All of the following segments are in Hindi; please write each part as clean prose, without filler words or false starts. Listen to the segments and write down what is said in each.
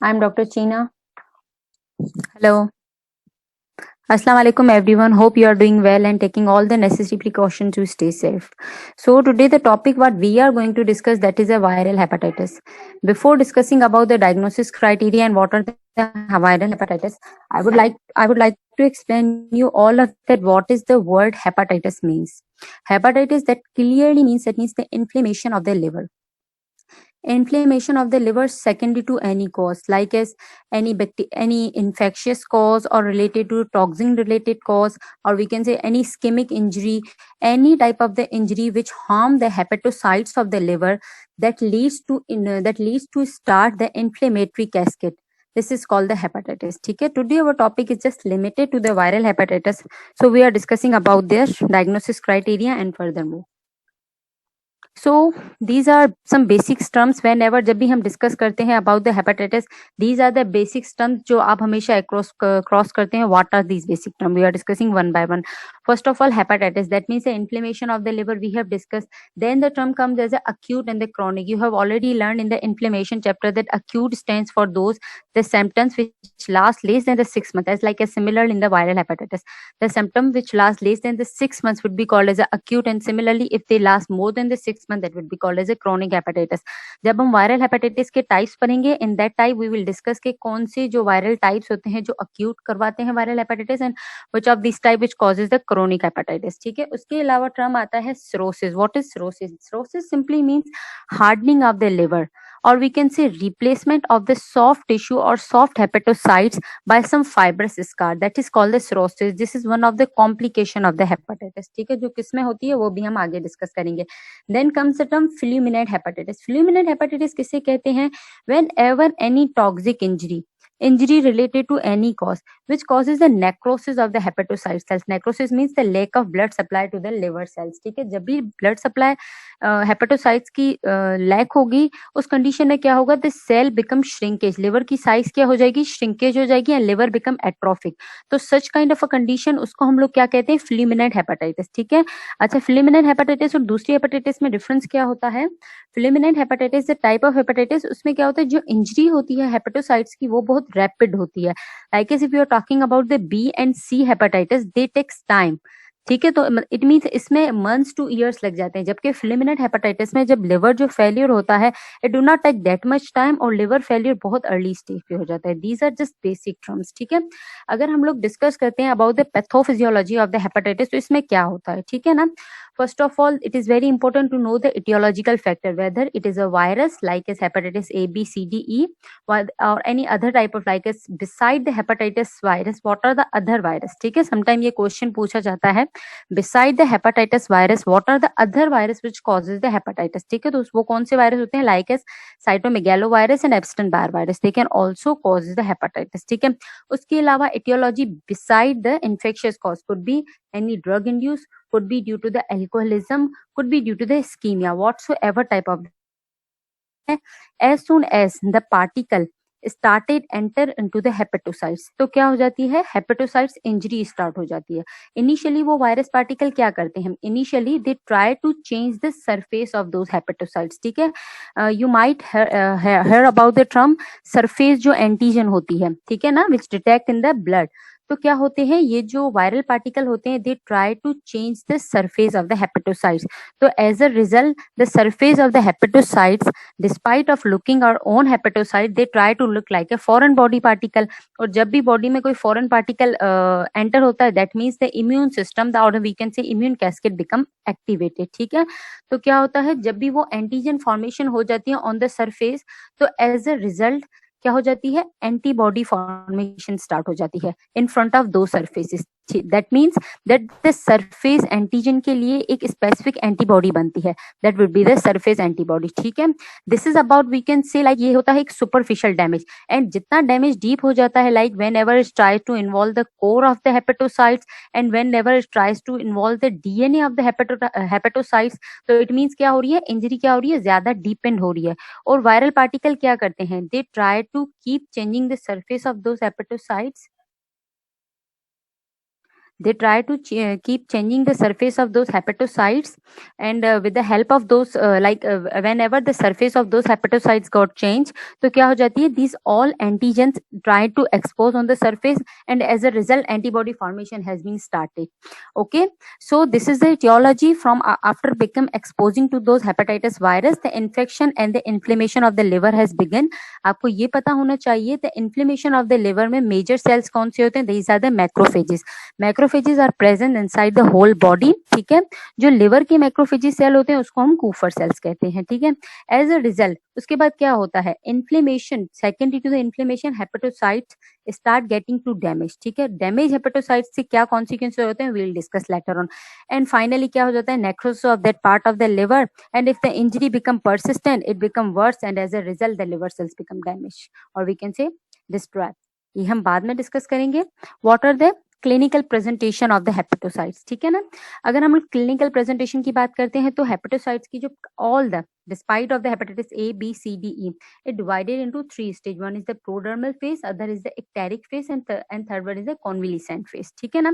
I'm Dr. Cheena. Hello. Assalamu alaikum everyone. Hope you are doing well and taking all the necessary precautions to stay safe. So today the topic what we are going to discuss, that is a viral hepatitis. Before discussing about the diagnosis criteria and what are the viral hepatitis, I would like to explain you all of that what is the word hepatitis means. Hepatitis, that clearly means the inflammation of the liver. Inflammation of the liver secondary to any cause, like as any infectious cause or related to toxin related cause, or we can say any ischemic injury, any type of the injury which harm the hepatocytes of the liver, that leads to start the inflammatory cascade. This is called the hepatitis. Okay, today our topic is just limited to the viral hepatitis, so we are discussing about their diagnosis criteria and furthermore. So these are some basics terms whenever जब भी हम डिस्कस करते हैं about the hepatitis, these are the basics terms जो आप हमेशा क्रॉस करते हैं. What are these basic term? We are discussing one by one. First of all, hepatitis, that means inflammation of the liver, we have discuss. Then the term comes as a acute and the chronic. You have already learned in the inflammation chapter that acute stands for those the symptoms which last less than the 6 months, as like a similar in the viral hepatitis. The symptom which last less than the 6 months would be called as a acute, and similarly if they last more than the 6 months, that would be called as a chronic hepatitis. जब हम वायरल हेपेटाइटिस के टाइप्स पढ़ेंगे, in that type we will discuss के कौन से जो वायरल टाइप्स होते हैं जो अक्यूट करवाते हैं viral hepatitis, and which of this type which causes the chronic hepatitis. ठीक है, उसके अलावा टर्म आता है cirrhosis. What is cirrhosis? Cirrhosis simply means hardening of the liver, or we can say replacement of the soft tissue or soft hepatocytes by some fibrous scar, that is called the cirrhosis. This is one of the complication of the hepatitis. ठीक है, जो किसमें होती है वो भी हम आगे डिस्कस करेंगे. Then comes the term fulminant hepatitis. Fulminant hepatitis किसे कहते हैं? Whenever any toxic injury related to any cause which causes the necrosis of the hepatocyte cells. Necrosis means the lack of blood supply to the liver cells. ठीक है, जब भी blood supply हेपेटोसाइट्स की लैक होगी, उस कंडीशन में क्या होगा? The cell become shrinkage, liver की साइज क्या हो जाएगी? श्रिंकेज हो जाएगी, एंड लिवर बिकम एट्रोफिक. तो such kind of a condition, उसको हम लोग क्या कहते हैं? fulminant hepatitis. ठीक है. अच्छा, fulminant हेपेटाइटिस और दूसरी हेपेटाइटिस में डिफरेंस क्या होता है? fulminant hepatitis the type of hepatitis, उसमें क्या होता है? जो इंजरी होती है हेपेटोसाइट्स की वो बहुत रैपिड होती है. Like if you are talking about the B and C hepatitis, they takes time. ठीक है, तो इट मीन्स इसमें मंथ्स टू ईयर्स लग जाते हैं, जबकि fulminant हेपेटाइटिस में जब लिवर जो फेलियर होता है, it do not take that much time, और लिवर फेलियर बहुत अर्ली स्टेज पे हो जाता है. These are just basic terms. ठीक है, अगर हम लोग डिस्कस करते हैं about the pathophysiology of the hepatitis, तो इसमें क्या होता है? ठीक है ना. First of all, it is very important to know the etiological factor, whether it is a virus like as hepatitis A, B, C, D, E, or any other type of like as beside the hepatitis virus, what are the other virus? ठीक है, sometime ये question पूछा जाता है, beside the hepatitis virus, what are the other virus which causes the hepatitis? ठीक है, तो वो कौन से वायरस होते हैं? like as cytomegalovirus and Epstein-Barr virus, they can also cause the hepatitis. ठीक है, उसके अलावा etiology beside the infectious cause could be any drug induced, could be due to the alcoholism, could be due to the ischemia, whatsoever type of. As soon as the particle started enter into the hepatocytes, तो क्या हो जाती है? हेपेटोसाइट्स इंजरी स्टार्ट हो जाती है. इनिशियली वो वायरस पार्टिकल क्या करते हैं? Initially they try to change the surface of those hepatocytes. ठीक है, you might hear about the term surface जो एंटीजन होती है, ठीक है ना, which detect in the blood. तो क्या होते हैं? ये जो वायरल पार्टिकल होते हैं, they try to change the surface of the hepatocytes. तो as a result the surface of the hepatocytes, despite of looking our own hepatocyte, they try to look like a foreign body particle. और जब भी बॉडी में कोई फॉरेन पार्टिकल एंटर होता है, that means the immune system, the और we can say immune cascade become activated. ठीक है, तो क्या होता है? जब भी वो एंटीजन फॉर्मेशन हो जाती है ऑन द सरफेस, तो एज अ रिजल्ट क्या हो जाती है? एंटीबॉडी फॉर्मेशन स्टार्ट हो जाती है इन फ्रंट ऑफ दो surfaces. That means that the surface antigen के लिए एक स्पेसिफिक एंटीबॉडी बनती है, that would be the surface antibody. ठीक है, this is about we can say like ये होता है एक सुपरफिशियल डैमेज, एंड जितना डैमेज डीप हो जाता है, like whenever it tries to involve the core of the hepatocytes, and whenever it tries to involve the DNA of the hepatocytes, तो इट मीन्स क्या हो रही है? इंजरी क्या हो रही है? ज्यादा डीपेंड हो रही है. और वायरल पार्टिकल क्या करते हैं? They try to keep changing the surface of those hepatocytes. they try to keep changing the surface of those hepatocytes, and with the help of those whenever the surface of those hepatocytes got changed, तो क्या हो जाती है, these all antigens try to expose on the surface, and as a result antibody formation has been started. Okay, so this is the etiology from after become exposing to those hepatitis virus, the infection and the inflammation of the liver has begun. आपको ये पता होना चाहिए the inflammation of the liver में major cells कौन से होते हैं, these are the macrophages. Macrophages are present inside the whole body. ठीक है, जो लिवर के मैक्रोफेजी सेल होते हैं उसको हम कूफर सेल्स कहते हैं. ठीक है, एज अ रिजल्ट उसके बाद क्या होता है, inflammation, secondary to the inflammation hepatocytes start getting to damage. ठीक है, डैमेज हेपेटोसाइट्स से क्या कॉन्सिक्वेंस होते हैं, we'll discuss later on. And finally क्या हो जाता है, necrosis of that part of the liver, and if the injury become persistent it become worse, and as a result the liver cells become damage, और वी कैन से डिस्ट्रॉय. ये हम बाद में डिस्कस करेंगे. What are the clinical presentation of the hepatocytes. ठीक है ना, अगर हम क्लिनिकल प्रेजेंटेशन की बात करते हैं तो हेपेटोसाइट्स की जो all the despite of the hepatitis A, B, C, D, E, it divided into 3 stage. One is the prodromal phase, other is the ecteric phase, and third one is the convalescent phase. ठीक है ना,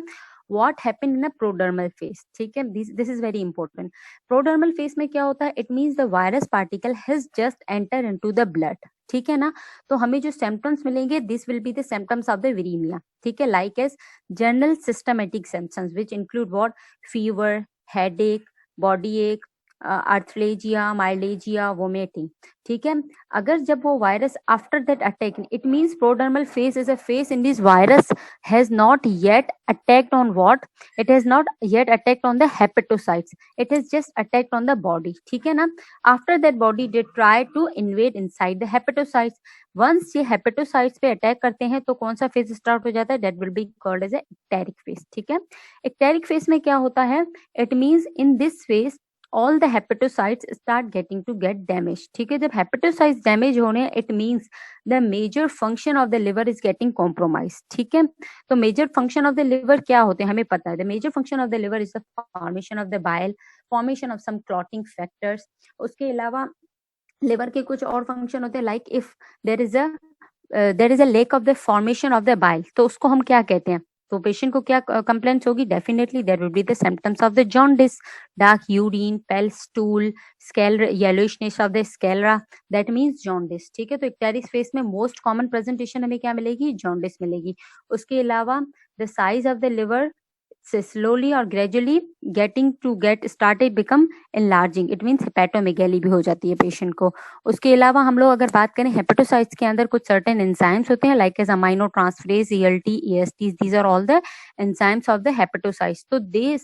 what happened in a prodromal phase. ठीक है, this is very important. Prodromal phase में क्या होता है, it means the virus particle has just entered into the blood. ठीक है ना, तो हमें जो सिम्टम्स मिलेंगे this will be the symptoms of the viremia. ठीक है, like as general systematic symptoms which include what, fever, headache, body ache, arthralgia, myalgia, vomiting. ठीक है, अगर जब वो virus after that attack, it means prodromal phase is a phase in this virus has not yet attacked on what, it has not yet attacked on the hepatocytes, it has just attacked on the body. ठीक है ना, after that body they try to invade inside the hepatocytes. Once ये हेपेटोसाइट्स पे अटैक करते हैं तो कौन सा फेज स्टार्ट हो जाता है, that will be called as a icteric phase. ठीक है, एक्टेरिक फेज में क्या होता है, it means in this phase all the hepatocytes start getting to get damaged. ठीक है, जब hepatocytes damage होने, it means the major function of the liver is getting compromised. ठीक है, तो major function of the liver क्या होते हैं हमें पता है, the major function of the liver is the formation of the bile, formation of some clotting factors. उसके अलावा liver के कुछ और function होते हैं, like if there is a lack of the formation of the bile, तो उसको हम क्या कहते हैं, तो पेशेंट को क्या कंप्लेंट्स होगी, definitely there will be the symptoms of the jaundice, dark urine, pale stool, sclera, yellowishness of the sclera, that means jaundice. ठीक है, तो एक्टेरिक फेज में मोस्ट कॉमन प्रेजेंटेशन हमें क्या मिलेगी, जॉन्डिस मिलेगी. उसके अलावा the size of the liver slowly or gradually get started become enlarging, it means hepatomegaly भी हो जाती है पेशेंट को. उसके अलावा हम लोग अगर बात करें हेपेटोसाइट्स के अंदर कुछ सर्टेन एंजाइम्स होते हैं like as amino transferase, ELT, ESTs, these are all the enzymes of the hepatocytes. तो they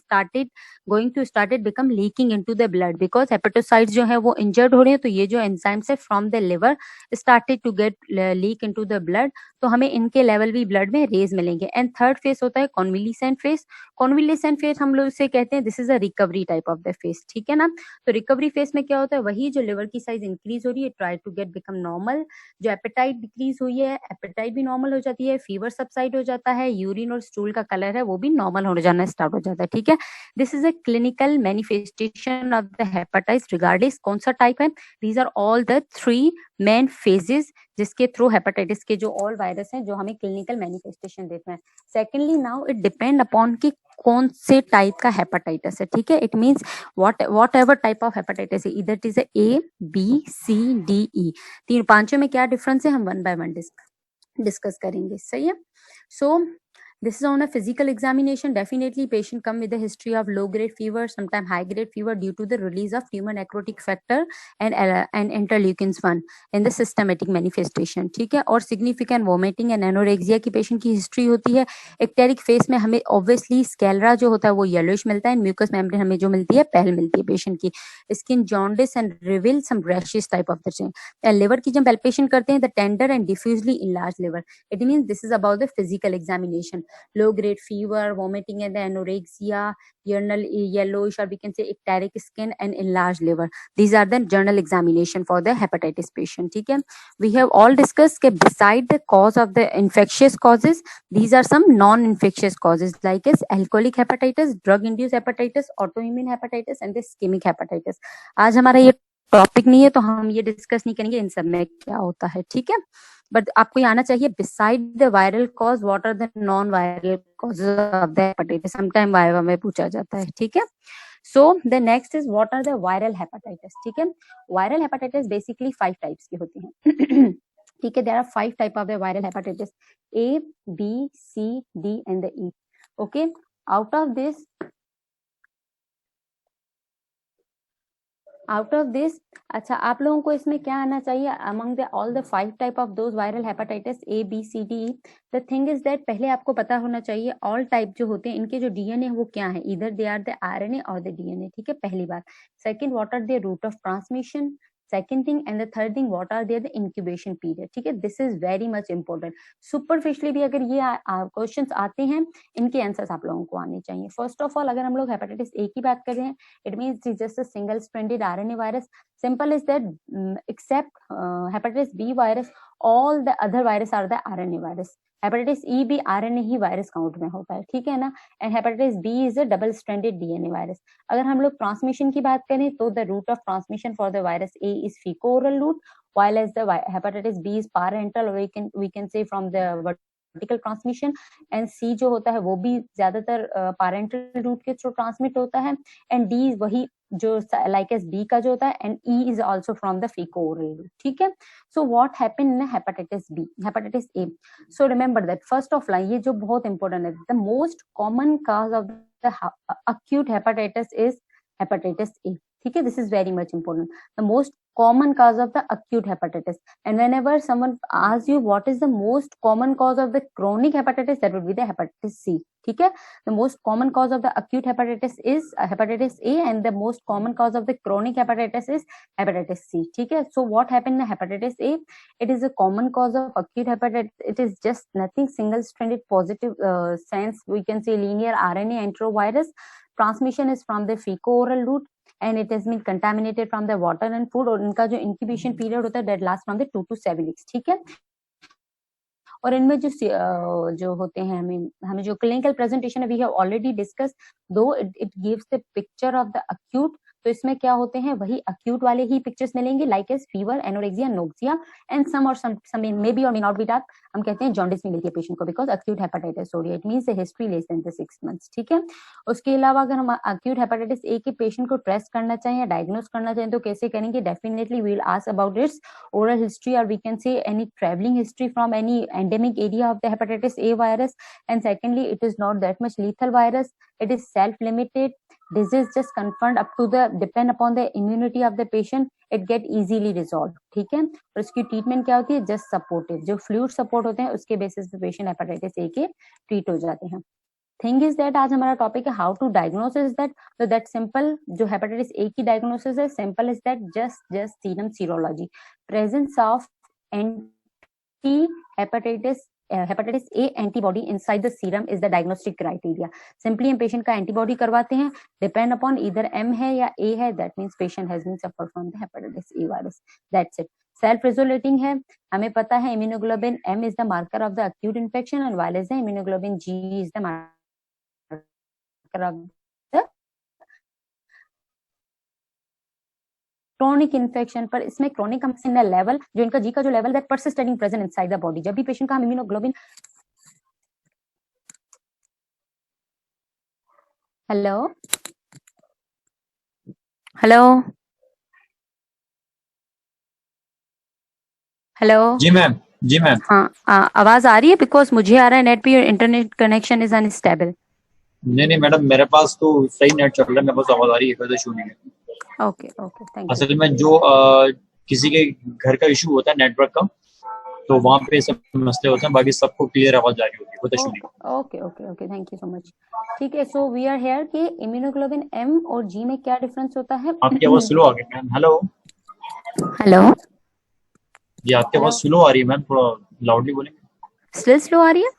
started become leaking into the blood because hepatocytes जो है वो इंजर्ड हो रहे हैं, तो ये जो एंजाइम्स है from the liver started to get leak into the blood, तो हमें इनके लेवल भी ब्लड में रेज मिलेंगे. एंड थर्ड फेज होता है कॉन्विलिसेंट फेज. कॉन्विलेसेंट फेज हम लोग इसे कहते हैं, this is a recovery type of the phase. ठीक है ना, तो रिकवरी फेज में क्या होता है, वही जो लिवर की साइज इंक्रीज हो रही है, try to get become normal, जो एपेटाइट डिक्रीज हुई है एपेटाइट भी नॉर्मल हो जाती है, फीवर सबसाइड हो जाता है, यूरिन और स्टूल का कलर है वो भी नॉर्मल हो जाना स्टार्ट हो जाता है. ठीक है, this is a clinical manifestation of the hepatitis regarding कौन सा टाइप है. These are all the 3 main phases जिसके थ्रू हेपेटाइटिस के जो ऑल वायरस हैं जो हमें क्लिनिकल मैनिफेस्टेशन देते हैं. Secondly now it depend upon कि कौन से टाइप का हेपेटाइटिस है. ठीक है, it means what ever type of hepatitis है, इधर it is A, B, C, D, E, तीन पांचों में क्या डिफरेंस है हम वन बाय वन डिस्कस करेंगे. सही है. सो this is on a physical examination. Definitely patient come with a history of low grade fever, sometimes high grade fever due to the release of tumor necrotic factor and interleukins 1 in the systematic manifestation. ठीक है, और significant vomiting and anorexia की patient की history होती है. ecteric phase में हमें obviously sclera जो होता है वो yellowish मिलता है, mucous membrane हमें जो मिलती है pale मिलती है patient की. skin jaundice and reveal some rashes type of the thing. liver की जब palpation करते हैं the tender and diffusely enlarged liver, it means this is about the physical examination. Low grade fever, vomiting and the anorexia, urinal yellowish or we can say ecteric skin and enlarged liver. These are the journal examination for the hepatitis patient. ठीक है, we have all discussed that beside the cause of the infectious causes, these are some non-infectious causes like as alcoholic hepatitis, drug induced hepatitis, autoimmune hepatitis and the ischemic hepatitis. आज हमारा ये टॉपिक नहीं है तो हम ये डिस्कस नहीं करेंगे इन सब में क्या होता है. ठीक है, बट आपको ये आना चाहिए beside the viral cause what are the non viral causes of the hepatitis, sometime viva में पूछा जाता है, ठीक है। So the next is what are the viral hepatitis, ठीक है। वायरल हेपेटाइटिस बेसिकली 5 टाइप्स की होती हैं ठीक है, there are 5 type of the viral hepatitis, A, B, C, D and the E, okay। Out of this, अच्छा आप लोगों को इसमें क्या आना चाहिए, among the all the 5 type of those viral hepatitis A, B, C, D, the thing is that पहले आपको पता होना चाहिए ऑल टाइप जो होते हैं इनके जो डीएनए वो क्या है, इधर दे आर द आरएनए और द डीएनए, ठीक है, पहली बात। Second, what are the route of transmission, second thing, and the third thing, what are there the incubation period, ठीक है, this is very much important. Superficially भी अगर ये क्वेश्चंस आते हैं, इनके आंसर्स आप लोगों को आने चाहिए। फर्स्ट ऑफ ऑल अगर हम लोग हेपेटाइटिस ए की बात कर रहे हैं, it means it's just a single stranded RNA virus, simple is that except hepatitis B virus all the other virus are the RNA virus, hepatitis E भी आरएनए ही वायरस काउंट में होता है, ठीक है ना। And hepatitis B is a double stranded DNA virus. अगर हम लोग ट्रांसमिशन की बात करें तो the route of transmission for the virus A is faeco oral route, while as the hepatitis B is parental, or we can say from the vertical transmission, and C जो होता है वो भी ज्यादातर पैरेंटल रूट के थ्रू ट्रांसमिट होता है, एंड डी वही जो लाइक एस बी का जो होता है, and E is also from the faeco oral route, ठीक है। So what happen in hepatitis B, hepatitis A, so remember that first of line ये जो बहुत इंपॉर्टेंट है, the most common cause of the acute hepatitis is hepatitis A, ठीक है, this is very much important, the most common cause of the acute hepatitis, and whenever someone asks you what is the most common cause of the chronic hepatitis, that would be the hepatitis C, ठीक है। the most common cause of the acute hepatitis is hepatitis A, and the most common cause of the chronic hepatitis is hepatitis C, ठीक है। so what happened in hepatitis A, it is a common cause of acute hepatitis, it is just nothing single stranded positive sense, we can say linear RNA enterovirus, transmission is from the fecal oral route, and it has been contaminated from the water and food, और इनका जो incubation period होता है that lasts from the 2 to 7 weeks, ठीक है। और इनमें जो होते हैं हमें जो क्लिनिकल प्रेजेंटेशन है we have already discuss, though it gives the picture of the acute, तो इसमें क्या होते हैं वही अक्यूट वाले ही पिक्चर्स मिलेंगे, like as fever, anorexia, nausea, and some may be or may not be that, हम कहते हैं जॉन्डिस में मिलती है पेशेंट को बिकॉज अक्यूट हेपेटाइटिस हो रही है, it means history less than the 6 months, ठीक है। उसके अलावा अगर हम अक्यूट हेपेटाइटिस ए के पेशेंट को ट्रेस करना चाहें या डायग्नोस करना चाहें तो कैसे करेंगे, definitely we will ask about its oral history, or we can say any traveling history from any endemic area of the hepatitis A virus, and secondly it is not that much lethal virus, it is self limited disease, just confirmed up to the depend upon the immunity of the patient, it get easily resolved, ठीक है। और इसकी ट्रीटमेंट क्या होती है, जस्ट सपोर्टिव, जो फ्लूइड सपोर्ट होते हैं उसके बेसिस पे पेशेंट हेपेटाइटिस ए के ट्रीट हो जाते हैं। थिंग इज दैट आज हमारा टॉपिक है how to diagnose is that, तो दैट सिंपल, जो हेपेटाइटिस ए की डायग्नोसिस है simple is that just serum serology, presence of anti hepatitis A antibody inside the serum is the diagnostic criteria. Simply हम पेशेंट का एंटीबॉडी करवाते हैं, डिपेंड अपॉन इधर एम है या ए है, that means patient has been suffer from the hepatitis A virus, that's it. Self resolving है, हमें पता है immunoglobin M is the marker of the acute infection and while is the immunoglobulin G is the marker of the chronic infection। पर इसमें chronic in the level, जो इनका G का जो level that persisting present inside the body, जब भी पेशेंट का हम immunoglobulin, हेलो हेलो हेलो, जी मैम, जी मैम। हाँ आवाज आ रही है, बिकॉज मुझे आ रहा है नेट पे your internet connection is unstable. नहीं मैडम, मेरे पास तो सही नेट चल रहा है, मेरे पास आवाज आ रही है, कोई इशू नहीं है। Okay okay, thank you. असल में जो किसी के घर का इशू होता है नेटवर्क का, तो वहाँ पे सब मसले होते हैं, बाकी सबको क्लियर आवाज जा रही होती है, कोई इशू नहीं। Okay okay okay, thank you so much. ठीक है, सो वी आर हियर कि इम्यूनोग्लोबिन एम और जी में क्या डिफरेंस होता है। आपकी आवाज स्लो आ गई मैम। हेलो हेलो जी, आपकी आवाज स्लो आ रही है मैम, थोड़ा लाउडली बोलेंगे। स्टिल स्लो आ रही है,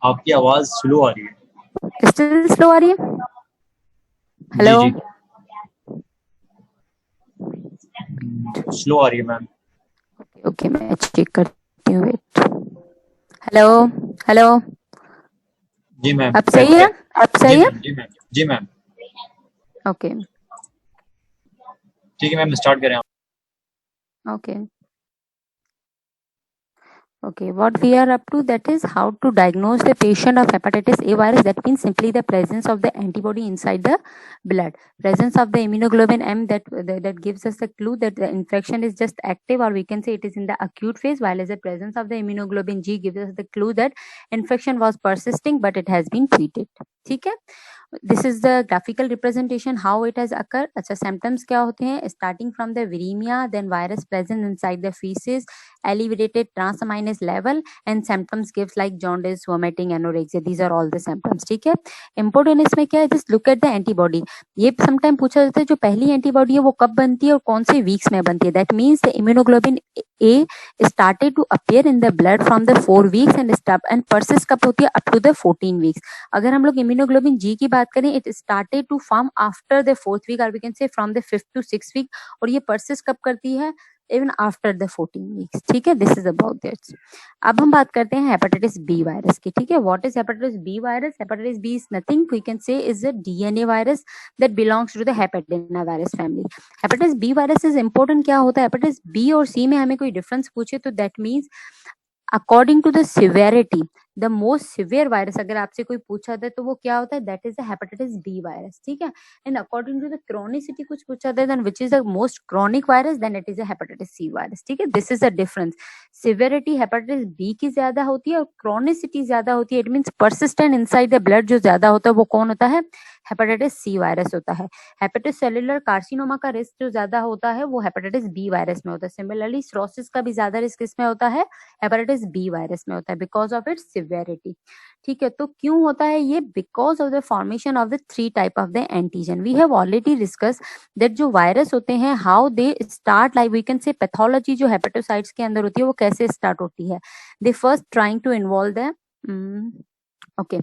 आपकी आवाज स्लो आ रही है, स्टिल स्लो आ रही है। हेलो जी स्लो आ रही है मैम। ओके मैं चेक करती हूँ, वेट। हेलो हेलो, जी मैम, अब सही है, अब सही है। जी मैम, जी मैम। ओके ठीक है मैम, स्टार्ट करें आप। Okay Okay, what we are up to, that is how to diagnose the patient of hepatitis A virus. That means simply the presence of the antibody inside the blood, presence of the immunoglobulin M, that gives us a clue that the infection is just active, or we can say it is in the acute phase, while as the presence of the immunoglobulin G gives us the clue that infection was persisting but it has been treated. ठीक है, this is the graphical representation how it has occurred. अच्छा, symptoms क्या होते हैं? Starting from the viremia, then virus present inside the feces, elevated transaminase level, and symptoms gives like jaundice, vomiting, anorexia. These are all the symptoms. ठीक है, important इसमें क्या है? Just look at the antibody. ये sometime पूछा जाता है जो पहली एंटीबॉडी है वो कब बनती है और कौन से वीक्स में बनती है. That means the immunoglobulin A started to appear in the blood from the 4 weeks and persist कब होती है? Up to the 14 weeks. अगर हम लोग इम्यूनोग्लोबिन जी की बात करें, it started to form after the 4th week, or we can say from the 5th to 6th week, और ये परसिस्ट कब करती है? Even after the 14 weeks. ठीक है, दिस इज अबाउट दिस. अब हम बात करते हैं हेपेटाइटिस बी वायरस की. ठीक है, what is hepatitis B virus? Hepatitis B is nothing we can say is a DNA virus that belongs to the hepadna virus family. Hepatitis B virus is important. क्या होता है हेपेटाइटिस बी और सी में? हमें कोई डिफरेंस पूछे तो that means according to the severity, the most severe virus अगर आपसे कोई पूछा था तो वो क्या होता है? That is the hepatitis B virus. ठीक है, and according to the chronicity कुछ पूछा था, then which is the most chronic virus, then it is a hepatitis C virus. ठीक है, this is the difference. Severity hepatitis B की ज्यादा होती है और क्रोनिसिटी ज्यादा होती है. It means persistent inside the blood जो ज्यादा होता है वो कौन होता है? हेपेटाइटिस सी वायरस होता है. हेपेटिस सेलुलर कार्सिनोमा का रिस्क जो ज्यादा होता है वो हेपेटाइटिस बी वायरस में होता है. सिमिलरली सिरोसिस का भी ज्यादा रिस्क इसमें होता है, हेपेटाइटिस बी वायरस में होता है, बिकॉज ऑफ इट्स सिवियरिटी. ठीक है, तो क्यों होता है ये? Because of the formation of the 3 type of the antigen. We have already discuss that जो वायरस होते हैं how they start, like we can say pathology जो हेपेटोसाइट्स के अंदर होती है वो कैसे स्टार्ट होती है. They first trying to involve the okay,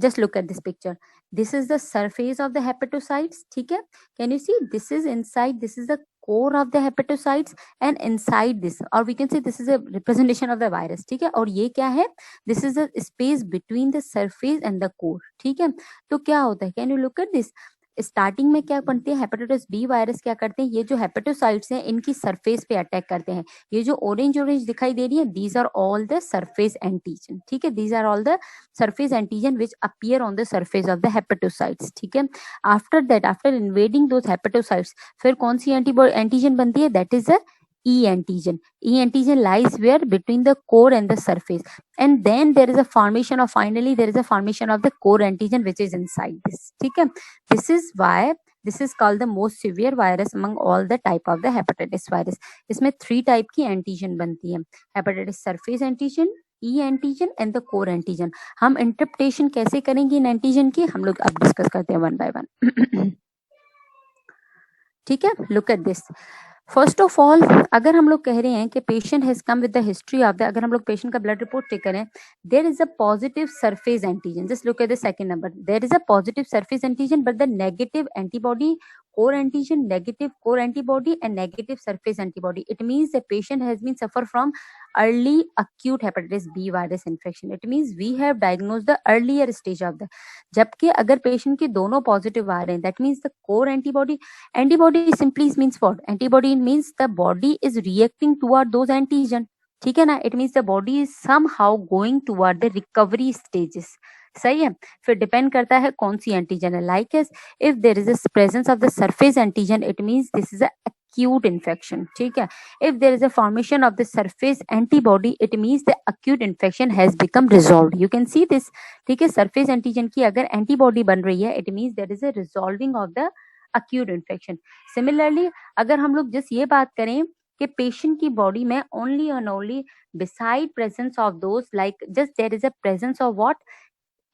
just look at this picture. This is the surface of the hepatocytes. ठीक है, can you see? This is inside, this is the core of the hepatocytes, and inside this, or we can say this is a representation of the virus. ठीक है, और ये क्या है? This is the space between the surface and the core. ठीक है, तो क्या होता है? Can you look at this? Starting में क्या बनती है? हेपेटाइटिस बी वायरस क्या करते हैं? ये जो हेपेटोसाइट्स हैं इनकी सरफेस पे अटैक करते हैं. ये जो ऑरेंज दिखाई दे रही है, these are all the surface antigen. ठीक है, these are all the surface antigen which appear on the surface of the hepatocytes. ठीक है, after that, after invading those hepatocytes, फिर कौन सी एंटीजन बनती है? that is a E antigen. E antigen lies where? Between the core and the surface, and then there is a formation of, finally there is a formation of the core antigen which is inside this. ठीक है, this is why this is called the most severe virus among all the type of the hepatitis virus. इसमें 3 टाइप की एंटीजन बनती है, hepatitis surface antigen, E antigen and the core antigen. हम इंटरप्रिटेशन कैसे करेंगे इन एंटीजन की, हम लोग अब डिस्कस करते हैं वन बाय वन. ठीक है, look at this. First of all, अगर हम लोग कह रहे हैं कि patient has come with the history of the, अगर हम लोग पेशेंट का ब्लड रिपोर्ट चेक करें, there is a positive surface antigen. Just look at the second number, there is a positive surface antigen but the negative antibody, core antigen, negative core antibody, and negative surface antibody. It means the patient has been suffer from early acute hepatitis B virus infection. It means we have diagnosed the earlier stage of the. जबकि अगर पेशेंट के दोनों पॉजिटिव आ रहे हैं, that means the core antibody, antibody simply means what? Antibody means the body is reacting toward those antigen. ठीक है ना, it means the body is somehow going toward the recovery stages. सही है, फिर डिपेंड करता है कौन सी एंटीजन है. Like as if there is a presence of the surface antigen, it means this is a acute infection. ठीक है, if there is a formation of the surface antibody, it means the acute infection has become resolved. You can see this. ठीक है, surface antigen की अगर एंटीबॉडी बन रही है, it means there is a resolving of the acute infection. Similarly, अगर हम लोग जस्ट ये बात करें कि पेशेंट की बॉडी में only and only beside presence of those, like just there is a presence of what?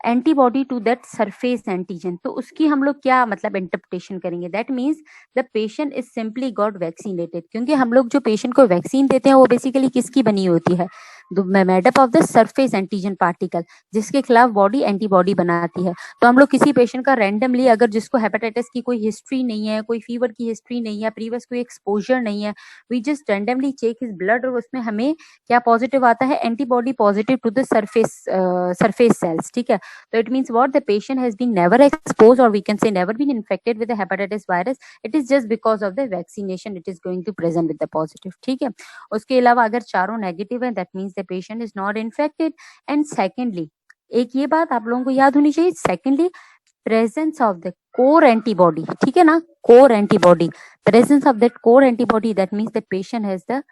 Antibody to that surface antigen, तो उसकी हम लोग क्या मतलब इंटरप्रिटेशन करेंगे? That means the patient is simply got vaccinated. क्योंकि हम लोग जो पेशेंट को वैक्सीन देते हैं वो बेसिकली किसकी बनी होती है? Made up of the surface antigen particle, जिसके खिलाफ बॉडी एंटीबॉडी बनाती है. तो हम लोग किसी पेशेंट का रैंडमली, अगर जिसको हेपेटाइटिस की कोई हिस्ट्री नहीं है, कोई फीवर की हिस्ट्री नहीं है, प्रीवियस कोई एक्सपोजर नहीं है, we just randomly check his blood और उसमें हमें क्या पॉजिटिव आता है? Antibody positive to the surface cells. ठीक है, so it means what? The patient has been never exposed, or we can say never been infected with the hepatitis virus. It is just because of the vaccination it is going to present with the positive. ठीक है, उसके अलावा अगर चारों नेगेटिव है, that means the the patient is not infected. And secondly, एक ये बात आप लोगों को याद होनी चाहिए, secondly, presence of the core antibody, ठीक है ना, core antibody, presence of that core antibody, that means the patient has the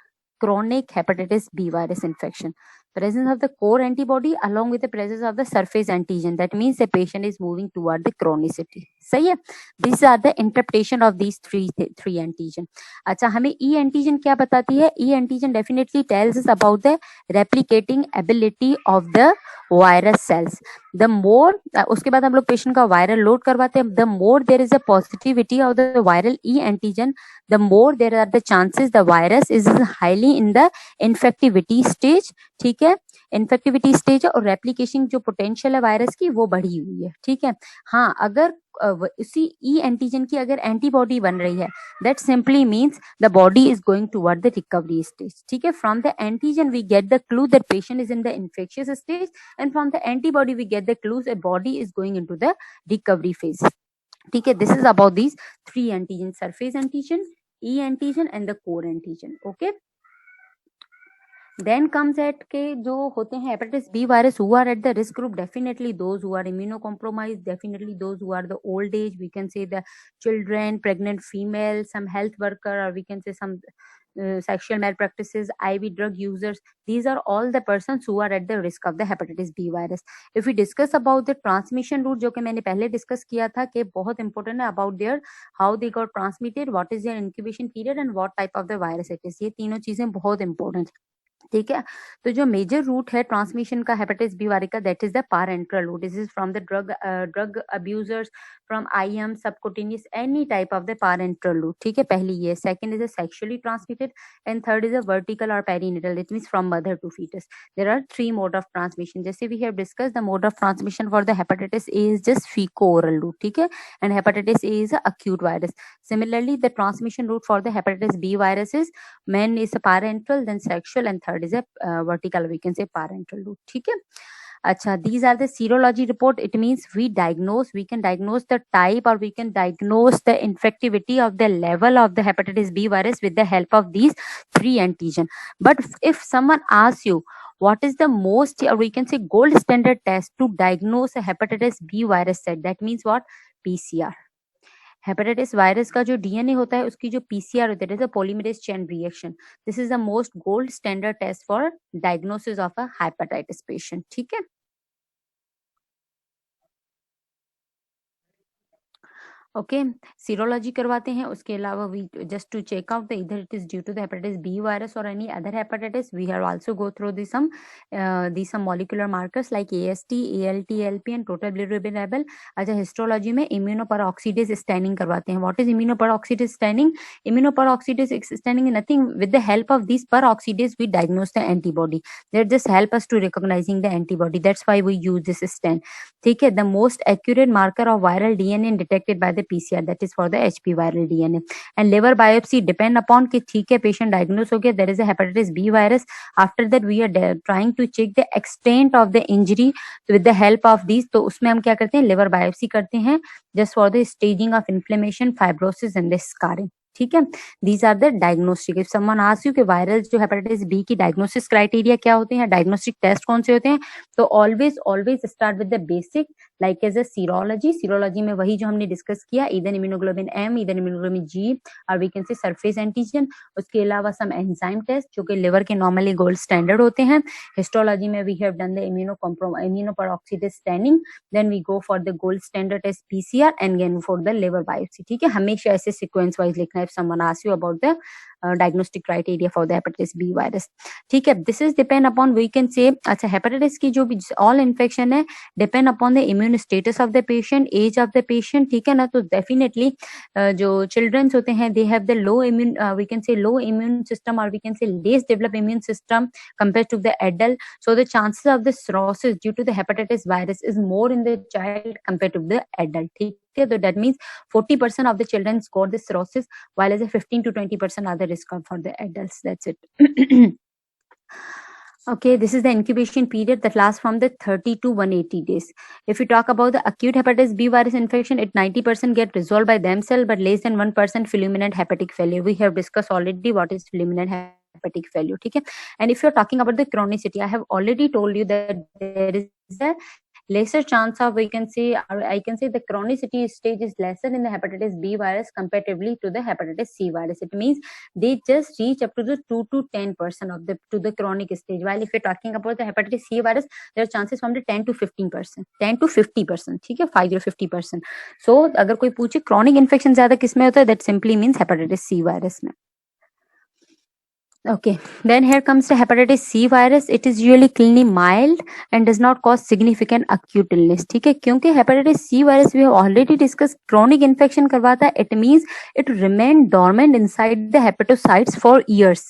chronic hepatitis B virus infection. Presence of the core antibody along with the presence of the surface antigen, that means the patient is moving toward the chronicity. सही है. These are the interpretation of these three antigen. अच्छा, हमें E antigen क्या बताती है? E antigen definitely tells us about the replicating ability of the virus cells. The more उसके बाद हम लोग पेशेंट का वायरल लोड करवाते हैं. The more there is a positivity of the viral E antigen, the more there are the chances the virus is highly in the infectivity stage. ठीक है, इन्फेक्टिविटी स्टेज है और रेप्लिकेशन जो पोटेंशियल है वायरस की वो बढ़ी हुई है. ठीक है. हाँ, अगर उसी ई एंटीजन की अगर एंटीबॉडी बन रही है, that simply means the body is going toward the recovery stage. ठीक है. From the antigen we get the clue that patient is in the infectious stage, and from the antibody we get the clues that body is going into the recovery phase. ठीक है. This is about these three antigen, surface antigen, E antigen and the core antigen. Okay. Then comes at के जो होते हैं hepatitis B virus who are at the risk group, definitely those who are immunocompromised, definitely those who are the old age, we can say the children, pregnant female, some health worker, or we can say some sexual malpractices, IV drug users. These are all the persons who are at the risk of the hepatitis B virus. If we discuss about the transmission route, जो कि मैंने पहले डिस्कस किया था कि बहुत इंपॉर्टेंट है, about their how they got transmitted, what is their incubation period and what type of the virus it is. ये तीनों चीजें बहुत इंपॉर्टेंट. ठीक है. तो जो मेजर रूट है ट्रांसमिशन का हेपेटाइटिस बी वायरस का, that is the parenteral route. This is from the drug abusers, from IM, subcutaneous, any type of the parenteral route. ठीक है. पहली ये. Second is sexually transmitted, and third is a vertical or perinatal, it means from mother to foetus. There are three mode of transmission. जैसे we have discuss, the mode of transmission for the hepatitis A is just faeco oral route. ठीक है. And hepatitis A is a acute virus. Similarly, the transmission route for the hepatitis B virus is men is a parental, then sexual, and third is a vertical, we can say parental route. ठीक है. अच्छा, these are the serology report. It means we can diagnose the type, or we can diagnose the infectivity of the level of the hepatitis B virus with the help of these three antigen. But if someone asks you what is the most, or we can say gold standard test to diagnose a hepatitis B virus set, that means what? PCR. Hepatitis virus का जो डीएनए होता है उसकी जो पीसीआर होता है, polymerase chain reaction. This is the most gold standard test for diagnosis of a hepatitis patient. ठीक है. ओके. सीरोलॉजी करवाते हैं. उसके अलावा we just to check out the either it is due to the hepatitis B virus or any other hepatitis, we have also go through the some molecular markers like AST, ALT, LP and total bilirubin level. अच्छा, हिस्टोलॉजी में इम्यूनोपेरोक्सीडेज स्टैनिंग करवाते हैं. What is immunoperoxidase staining? Immunoperoxidase staining is nothing. With the help of this peroxidase we diagnose the antibody. That just help us to recognising the antibody. That's why we use this stain. ठीक है. The most accurate marker of viral DNA detected by PCR, that is for the HP viral DNA. And liver biopsy depend upon कि ठीक है patient diagnosed हो गया there is a hepatitis B virus. After that we are trying to check the extent of the injury with the help of these. तो उसमें हम क्या करते हैं? liver biopsy करते हैं just for the staging of inflammation, fibrosis and the scarring. ठीक है. These are the diagnostic. If someone asks you कि वायरल जो हेपेटाइटिस बी की डायग्नोसिस क्राइटेरिया क्या होते हैं, डायग्नोस्टिक टेस्ट कौन से होते हैं, तो always start with the basic like as a serology. Serology में वही जो हमने डिस्कस किया, इधर इम्यूनोग्लोबिन एम, इधर इम्यूनोग्लोबिन जी, और we can say surface antigen. उसके अलावा सम एंजाइम टेस्ट जो कि लिवर के नॉर्मली गोल्ड स्टैंडर्ड होते हैं. हिस्टोलॉजी में we have done the immunoperoxidase staining, then we go for the gold standard test PCR and then for the liver biopsy. ठीक है. हमेशा ऐसे सीक्वेंस वाइज लिखना है if someone asks you about the diagnostic criteria for the hepatitis B virus. ठीक है. This is depend upon, we can say, अच्छा hepatitis की जो भी all infection है depend upon the immune status of the patient, age of the patient. ठीक है ना. तो definitely जो children होते हैं they have the low immune, we can say low immune system, or we can say less developed immune system compared to the adult. So the chances of the cirrhosis due to the hepatitis virus is more in the child compared to the adult. ठीक है. So that means 40% of the children score the cirrhosis, while as a 15 to 20% are the risk for the adults. That's it. Okay, this is the incubation period that lasts from the 30 to 180 days. If we talk about the acute hepatitis B virus infection, it 90% get resolved by themselves, but less than 1% fulminant hepatic failure. We have discussed already what is fulminant hepatic failure. ठीक है. And if you're talking about the chronicity, I have already told you that there is a lesser chance of, we can say, or I can say the chronicity stage is lesser in the hepatitis B virus comparatively to the hepatitis C virus. It means they just reach up to the 2 to 10% of the chronic stage. While if you're talking about the hepatitis C virus, there are chances from the 10 to 15%, 10 to 50%. ठीक है, 5 or 50%. So अगर कोई पूछे chronic infection ज्यादा किसमें होता है, that simply means hepatitis C virus में. Okay, then here comes the hepatitis C virus. It is usually clinically mild and does not cause significant acute illness. ठीक है, क्योंकि hepatitis C virus we have already discussed chronic infection करवाता है. It means it remain dormant inside the hepatocytes for years.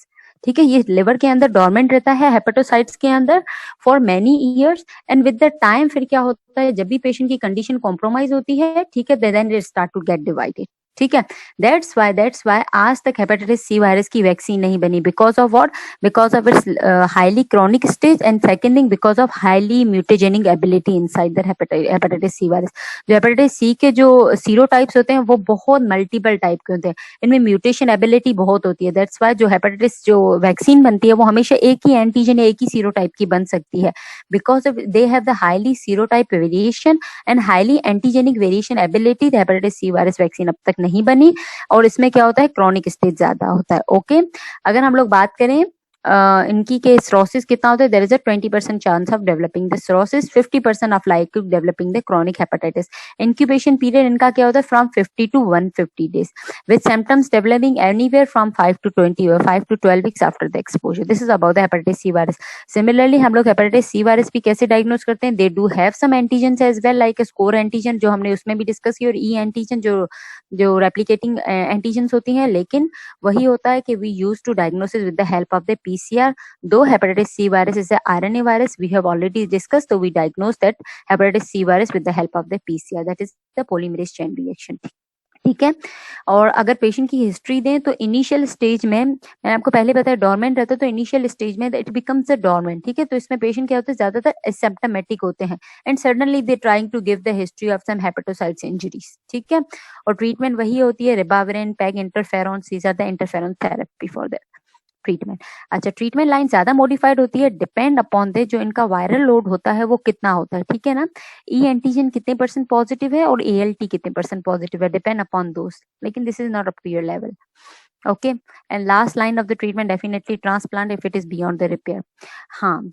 ठीक है, ये लिवर के अंदर डोरमेंट रहता है हेपेटोसाइट्स के अंदर for many years, and with the time फिर क्या होता है, जब भी पेशेंट की कंडीशन कॉम्प्रोमाइज होती है, ठीक है, then it start to get divided. ठीक है, दैट्स वाई आज तक हेपेटाइटिस सी वायरस की वैक्सीन नहीं बनी. Because of what? Because of its highly chronic stage, and second thing because of highly mutagenic ability inside the hepatitis C virus. जो हेपेटाइटिस सी के जो सीरोटाइप्स होते हैं वो बहुत मल्टीपल टाइप के होते हैं, इनमें म्यूटेशन एबिलिटी बहुत होती है. दैट्स वाई जो हेपेटाइटिस जो वैक्सीन बनती है वो हमेशा एक ही एंटीजन या एक ही सीरोटाइप की बन सकती है, because of they have the highly serotype variation and highly antigenic variation ability. Hepatitis C virus vaccine अब तक नहीं बनी, और इसमें क्या होता है, क्रॉनिक स्टेज ज्यादा होता है. ओके, अगर हम लोग बात करें इनकी के सिरोसिस कितना होता है, there is a 20% chance of developing the cirrhosis, 50% of like developing the chronic hepatitis. Incubation period इनका क्या होता है, from 50 to 150 days, with symptoms developing anywhere from 5 to 12 weeks after the exposure. This is about the hepatitis C virus. Similarly, हम लोग hepatitis C virus भी कैसे diagnose करते हैं, they do have some antigens as well, like a score antigen जो हमने उसमें भी डिस्कस की, और E antigen जो replicating antigens होती हैं, लेकिन वही होता है कि we used to diagnosis with the help of the PCR. Though hepatitis C virus is a RNA virus, we have already discussed, so we diagnosed that hepatitis C virus with the help of the PCR, that is the polymerase chain reaction. ठीक है, और अगर पेशेंट की हिस्ट्री दें तो इनिशियल स्टेज में, मैंने आपको पहले बताया डोरमेंट रहता है, तो इनिशियल स्टेज में इट बिकम्स अ डोरमेंट. ठीक है, तो इसमें पेशेंट क्या होते हैं, ज्यादातर एसिम्प्टोमेटिक होते हैं, and suddenly they trying to give the history of some hepatocytes injuries. ठीक है, और ट्रीटमेंट वही होती है ribavirin, peg interferon, these are the interferon therapy for that treatment. अच्छा, ट्रीटमेंट लाइन ज्यादा मॉडिफाइड होती है, डिपेंड अपॉन द जो इनका वायरल लोड होता है वो कितना होता है. ठीक है ना, ई एंटीजन कितने % पॉजिटिव है और ALT कितने % पॉजिटिव है, डिपेंड अपॉन दोस, लेकिन this is not up to your level. Okay, and last line of the treatment definitely transplant if it is beyond the repair.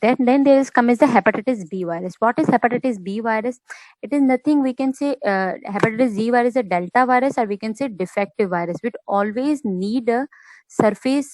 Then there is comes the hepatitis B virus. What is hepatitis B virus? It is nothing, we can say hepatitis Z virus is a delta virus, or we can say defective virus, which always need a surface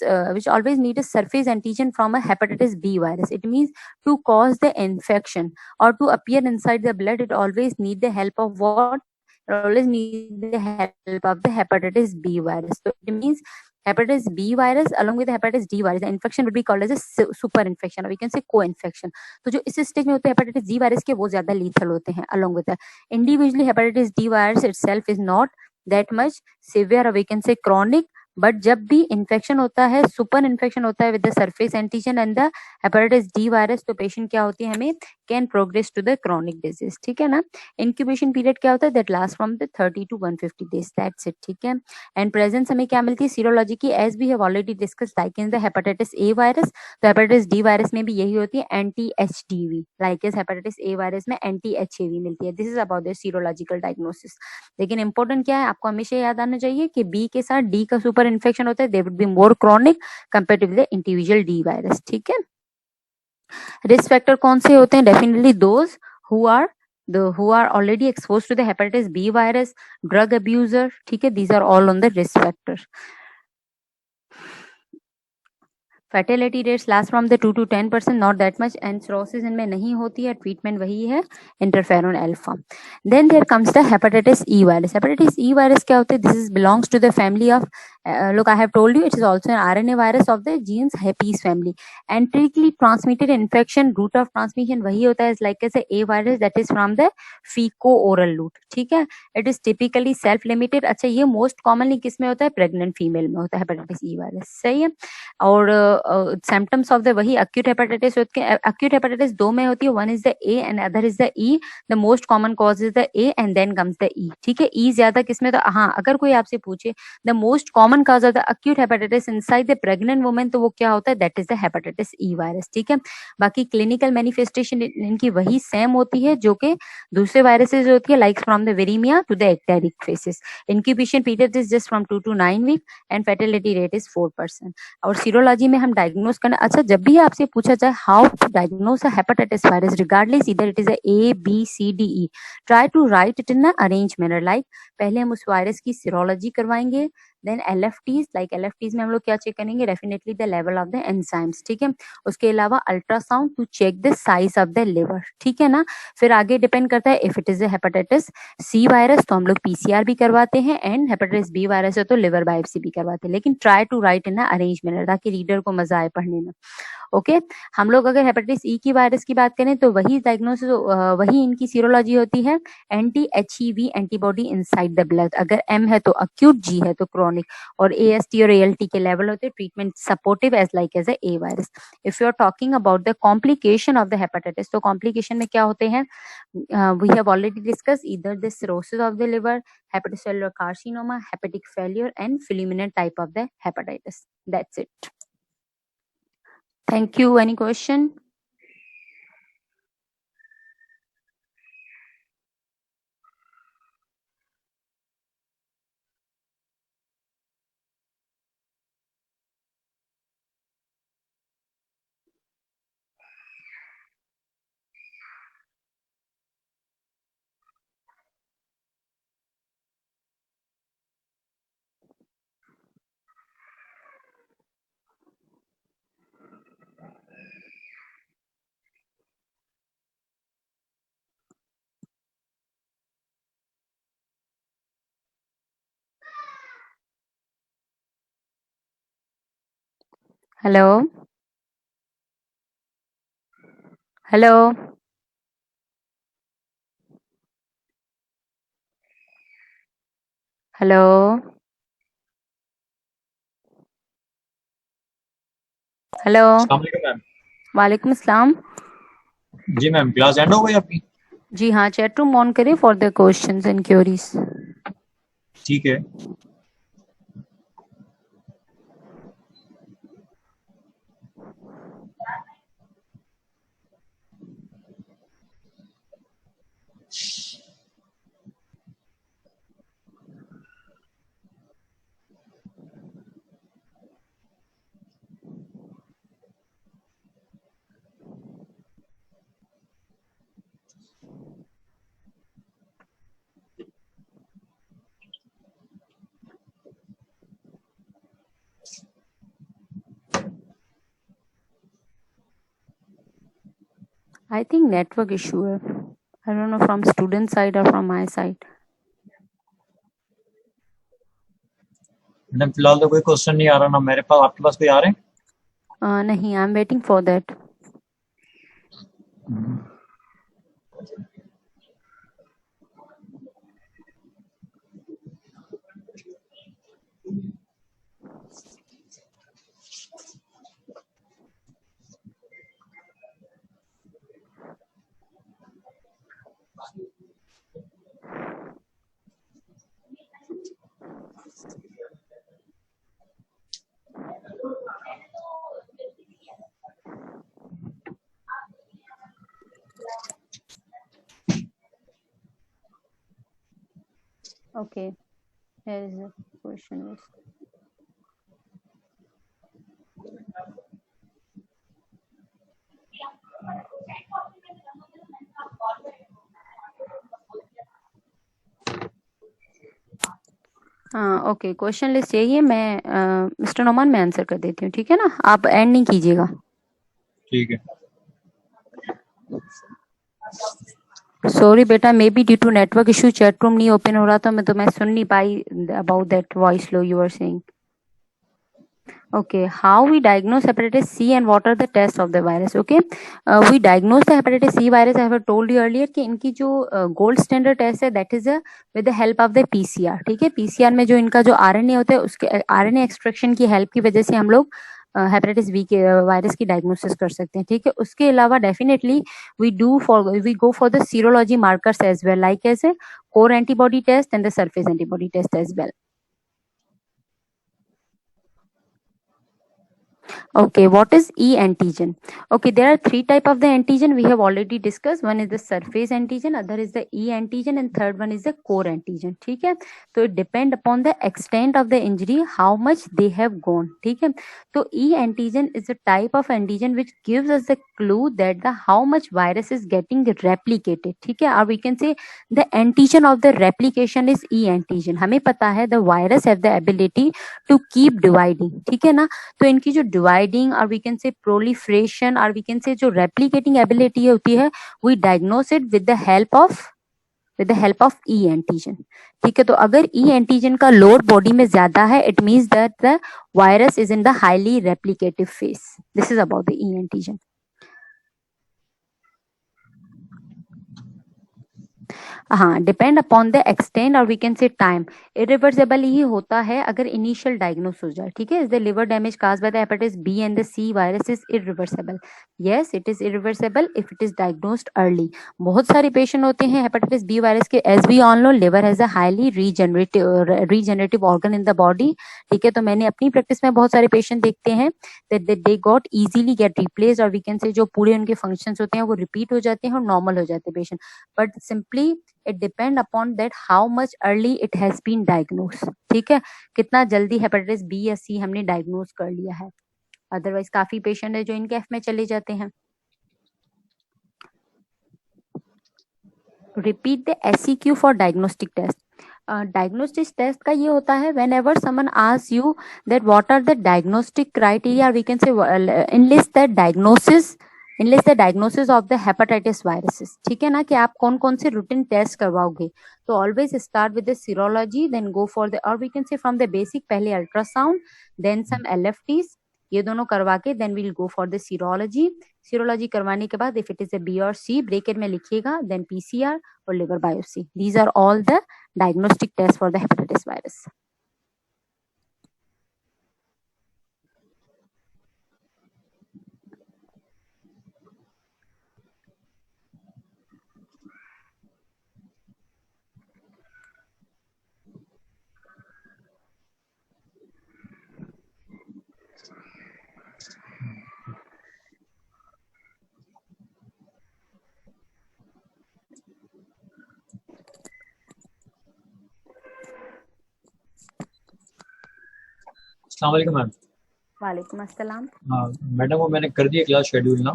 antigen from a hepatitis B virus. It means to cause the infection or to appear inside the blood, it always need the help of what? Always need the help of the hepatitis B virus. So it means hepatitis B virus along with the hepatitis D virus, the infection would be called as a super infection, or we can say co-infection. तो जो इस स्टेज में होते हैं hepatitis D virus के, वो ज्यादा lethal होते हैं along with that. Individually hepatitis D virus itself is not that much severe, or we can say chronic, but जब भी इन्फेक्शन होता है, सुपर इन्फेक्शन होता है with the surface antigen and the hepatitis D virus, तो पेशेंट क्या होती है, हमें can progress to the chronic disease. ठीक है ना, इंक्यूबेशन पीरियड क्या होता है, that last from the 30 to 150 days, that's it. ठीक है, एंड प्रेजेंस हमें क्या मिलती है, सीरोलॉजी की, as we have already discuss like in the hepatitis A virus. तो हेपेटाइटिस डी वायरस में भी यही होती है, anti HDV, like is hepatitis A virus में एंटी HAV मिलती है. This is about the serological diagnosis. लेकिन इंपॉर्टेंट क्या है, आपको हमेशा याद आना चाहिए कि बी के साथ डी का सुपर इन्फेक्शन होता है, they would be more chronic compare to the individual D virus. ठीक है, रिस्क फैक्टर कौन से होते हैं, definitely those who are already exposed to the hepatitis B virus, drug abuser. ठीक है, these are all on the risk factor. Fatality rates last from the 2 to 10%, not that much, and cirrhosis इनमें नहीं होती है, ट्रीटमेंट वही है interferon alpha. Then there comes the hepatitis E virus. Hepatitis E virus क्या होता है, this is belongs to the family of look, I have told you it is also an RNA virus of the genes herpes family. Enterically transmitted infection, route of transmission वही होता है like as a virus, that is from the fecal oral route. ठीक है, it is typically self limited. अच्छा, ये most commonly किस में होता है, प्रेग्नेंट फीमेल में होता है हेपेटाइटिस ई वायरस. सही है, और सिम्टम्स ऑफ द वही एक्यूट हेपेटाइटिस होते हैं. एक्यूट हेपेटाइटिस दो में होती है, one is the A and other is the E. The most common cause is the A and then comes the E. ठीक है, ई ज्यादा किसमें, तो हाँ अगर कोई आपसे पूछे the most common cause of the acute hepatitis inside the pregnant women, तो वो क्या होता है, that is the hepatitis E virus. ठीक है, बाकी क्लिनिकल मैनिफेस्टेशन इनकी वही सेम होती है जो कि दूसरे वायरसेस होती है, like from the viraemia to the icteric phases. Incubation period is just from 2 to 9 week and fertility rate is 4%. और सीरोलॉजी में हम डायग्नोस करना, अच्छा जब भी आपसे पूछा जाए how to diagnose a hepatitis virus regardless either it is a A B C D E, try to write it in arrange manner. लाइक पहले हम उस वायरस की सीरोलॉजी करवाएंगे, देन LFTs, लाइक LFTs में हम लोग क्या चेक करेंगे, definitely the level of the enzymes. ठीक है, उसके अलावा ultrasound to check the size of the liver. ठीक है ना, फिर आगे डिपेंड करता है if it is hepatitis C virus तो हम लोग PCR भी करवाते हैं, एंड हेपेटाइटिस बी वायरस है तो लिवर बायोप्सी भी करवाते हैं. लेकिन try to write in arrange manner ताकि रीडर को मजा आए पढ़ने में. ओके, हम लोग अगर हेपेटाइटिस ई की वायरस की बात करें तो वही डायग्नोसिस, वही इनकी सीरोलॉजी होती है, anti HEV antibody inside the blood. अगर M है तो अक्यूट, G है तो क्रॉनिक, और AST और ALT के लेवल होते हैं treatment supportive as like as A virus. If you are talking about the complication of the hepatitis, तो कॉम्प्लिकेशन में क्या होते हैं, we have already discuss either the cirrhosis of the liver, hepatocellular carcinoma, hepatic failure and fulminant type of the hepatitis. That's it. Thank you. Any question? Hello? Hello? Hello? Hello, अस्सलाम वालेकुम मैम. वालेकुम अस्सलाम. जी मैम, क्लास एंड हो गई आपकी? जी हाँ, चैट रूम ऑन करें for the questions and queries. ठीक है. I think network issue है. I don't know from student side or from my side. Madam फिलहाल तो कोई क्वेश्चन नहीं आ रहा ना मेरे पास, आपके पास कोई आ रहे हैं? नहीं, I am waiting for that. Okay, here is the question list. हाँ ओके, क्वेश्चन लिस्ट यही है. मैं मिस्टर नोमान मैं आंसर कर देती हूँ, ठीक है ना, आप एंड नहीं कीजिएगा. ठीक है. सॉरी बेटा, may be due to network issue chat room नहीं ओपन हो रहा था, मैं सुन नहीं पाई about that voice low you are saying. Okay, how we diagnose hepatitis C and what are the tests of the virus? Okay, we diagnose the hepatitis C virus. I have told you earlier कि इनकी जो gold standard test है that is with the help of the PCR. ठीक है, PCR में जो इनका जो RNA होता है उसके RNA extraction की help की वजह से हम लोग हेपेटाइटिस बी के वायरस की डायग्नोसिस कर सकते हैं, ठीक है। उसके अलावा definitely we go for the serology markers as well, like as a core antibody test and the surface antibody test as well. Okay, what is E antigen? Okay, there are three type of the antigen we have already discussed. One is the surface antigen, other is the E antigen, and third one is the core antigen. ठीक है, तो it depend upon the extent of the injury, how much they have gone. ठीक है, तो E antigen is a type of antigen which gives us the clue that the how much virus is getting replicated. ठीक है, or we can say the antigen of the replication is E antigen. हमें पता है the virus have the ability to keep dividing. ठीक है ना, तो इनकी जो dividing or we can say proliferation or we can say जो रेप्लिकेटिंग एबिलिटी होती है, we diagnose it with the help of E antigen. ठीक है, तो अगर ई एंटीजन का लोड बॉडी में ज्यादा है, it means that the virus is in the highly replicative phase. This is about the E antigen. हाँ, depend upon the extent or we can say time. Irreversible ही होता है अगर इनिशियल डायग्नोस हो जाए. ठीक है, is the liver damage cause by the hepatitis B and the C virus is irreversible. Yes, it is irreversible if it is diagnosed early. बहुत सारे पेशेंट होते हैं हेपेटाइटिस बी वायरस के. As we all know, liver has a highly regenerative organ in the body. ठीक है, तो मैंने अपनी प्रैक्टिस में बहुत सारे पेशेंट देखते हैं that they got easily get replace और वी कैन से जो पूरे उनके फंक्शंस होते हैं वो रिपीट हो जाते हैं और नॉर्मल हो जाते हैं patient. But simply it depend upon that how much early it has been diagnosed. ठीक है, कितना जल्दी हेपेटाइटिस बी या सी हमने डायग्नोज कर लिया है. अदरवाइज काफी पेशेंट है जो इनके एफ में चले जाते हैं. Repeat the SEQ for diagnostic test. Diagnostic test का ये होता है whenever someone ask you that what are the diagnostic criteria, we can say enlist the diagnosis of the hepatitis viruses. ठीक है ना, कि आप कौन कौन से रूटीन टेस्ट करवाओगे. तो always start with the serology, then go for the और we can say from the basic पहले अल्ट्रासाउंड देन सम LFTs, ये दोनों करवा के then we'll go for the serology. Serology करवाने के बाद if it is A B और सी ब्रेकेट में लिखिएगा, देन PCR और liver biopsy. These are all the diagnostic test for the hepatitis virus. अस्सलाम वालेकुम मैम. वालेकुम अस्सलाम. हाँ मैडम, वो मैंने कर दिया क्लास शेड्यूल ना,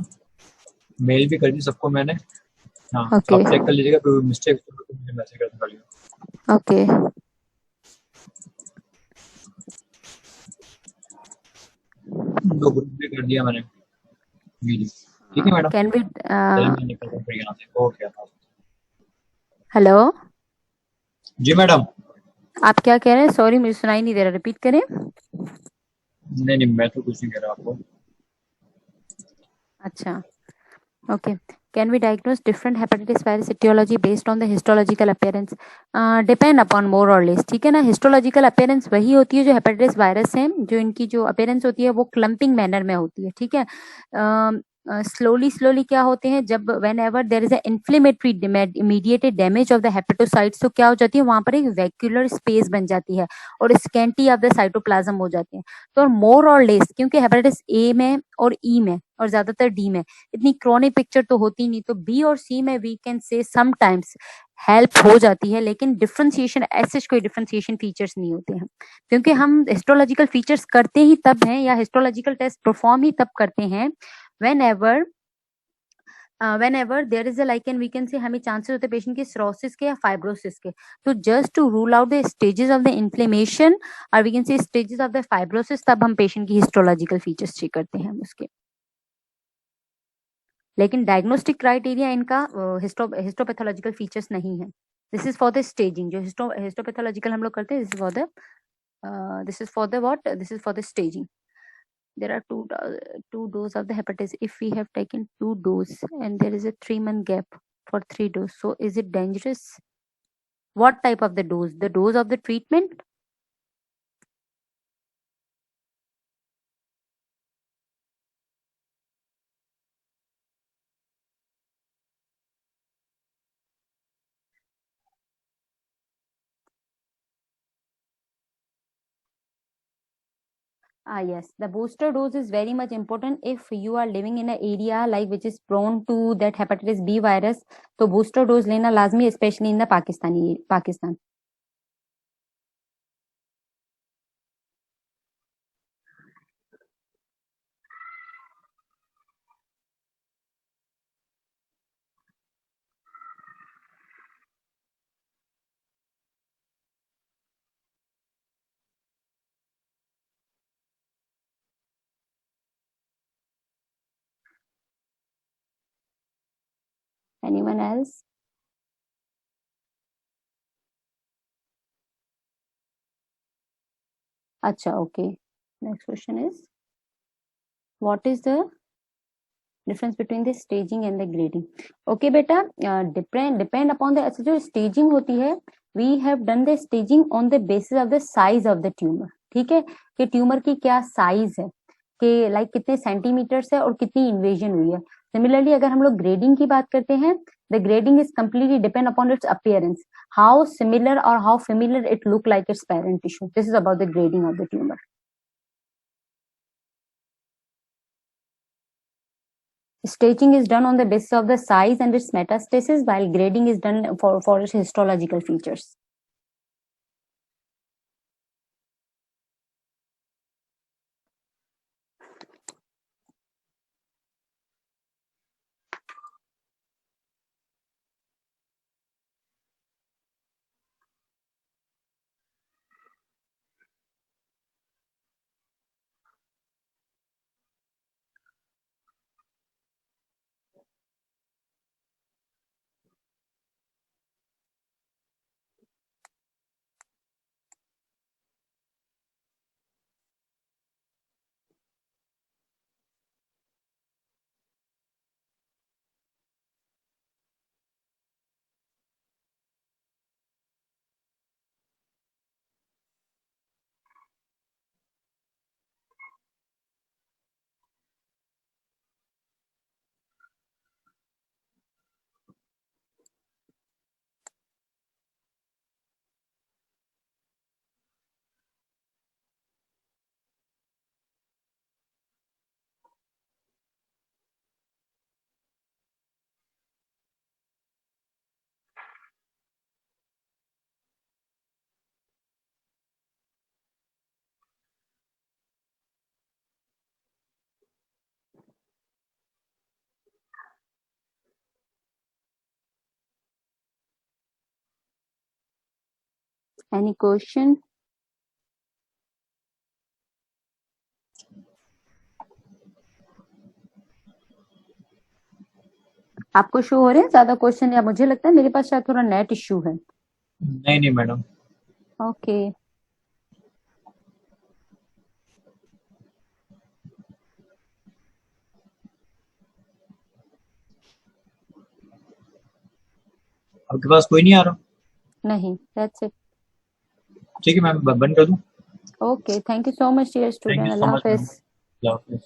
मेल भी कर दी सबको मैंने. हाँ Okay. आप चेक कर लीजिएगा, कोई मिस्टेक हो तो मुझे मैसेज कर दीजिएगा. Okay. दो ग्रुप भी कर दिया मैंने. जी. ठीक है मैडम, Can we चलिए मैं निकलता हूँ फिर यहाँ से. ओके. हेलो, जी मैडम. आप क्या कह रहे हैं? सॉरी, मुझे सुनाई नहीं दे रहा, रिपीट करें. नहीं, मैं तो कुछ नहीं कह रहा आपको. अच्छा, okay. Can we diagnose different hepatitis virus etiology based on the histological appearance? Depend upon more or less. ठीक है ना, histological appearance वही होती है जो हेपेटाइटिस वायरस है, जो इनकी जो appearance होती है वो क्लम्पिंग मैनर में होती है. ठीक है, स्लोली क्या होते हैं, जब whenever there is inflammatory immediated damage of the hepatocytes, तो क्या हो जाती है, वहां पर एक वैक्यूलर स्पेस बन जाती है और स्कैंटी ऑफ द साइटोप्लाज्म हो जाते हैं. तो मोर और लेस, क्योंकि हेपेटाइटिस ए में और ई में और ज्यादातर डी में इतनी क्रोनिक पिक्चर तो होती नहीं, तो बी और सी में we can say sometimes help हो जाती है, लेकिन डिफ्रेंसिएशन ऐसे कोई डिफ्रेंसिएशन फीचर्स नहीं होते हैं, क्योंकि हम हिस्टोलॉजिकल फीचर्स करते ही तब हैं या हिस्टोलॉजिकल टेस्ट परफॉर्म ही तब करते हैं whenever there is a lichen, we can say हमें चांसेस होते हैं पेशेंट के सिरोसिस के या फाइब्रोसिस के. तो just to rule out the stages of the inflammation or we can say stages of the fibrosis, तब हम पेशेंट की हिस्टोलॉजिकल फीचर्स चेक करते हैं उसके. लेकिन डायग्नोस्टिक क्राइटेरिया इनका हिस्टोपैथोलॉजिकल फीचर्स नहीं है. This is for the staging. जो हिस्टोपैथोलॉजिकल हम लोग करते हैं, this is for the staging. There are two doses of the hepatitis. If we have taken 2 doses and there is a 3-month gap for 3 doses, so is it dangerous? What type of the dose? The dose of the treatment Yes, the booster dose is very much important if you are living in an area like which is prone to that hepatitis B virus. तो booster dose लेना लाजमी, especially in the Pakistan. Anyone else? अच्छा, okay. Next question is, what is the difference between the staging and the grading? Okay बेटा, depend upon the अच्छा जो staging होती है, we have done the staging on the basis of the size of the tumor. ठीक है, कि ट्यूमर की क्या साइज है, कि लाइक कितने सेंटीमीटर्स है और कितनी इन्वेजन हुई है. सिमिलरली अगर हम लोग ग्रेडिंग की बात करते हैं, the grading is completely depend upon its appearance, how similar or how familiar it look like its parent tissue. This is about the grading of the tumour. Staging is done on the basis of the size and its metastasis, while grading is done for its histological features. Any question? आपको शो हो रहे हैं ज्यादा क्वेश्चन, या मुझे लगता है मेरे पास शायद थोड़ा नेट इश्यू है. नहीं मैडम. ओके. आपके पास कोई नहीं आ रहा? नहीं, दैट्स इट. ठीक है मैम, बंद कर दूं? Okay, thank you so much dear student. अल्लाह हाफिज. अल्लाह हाफिज.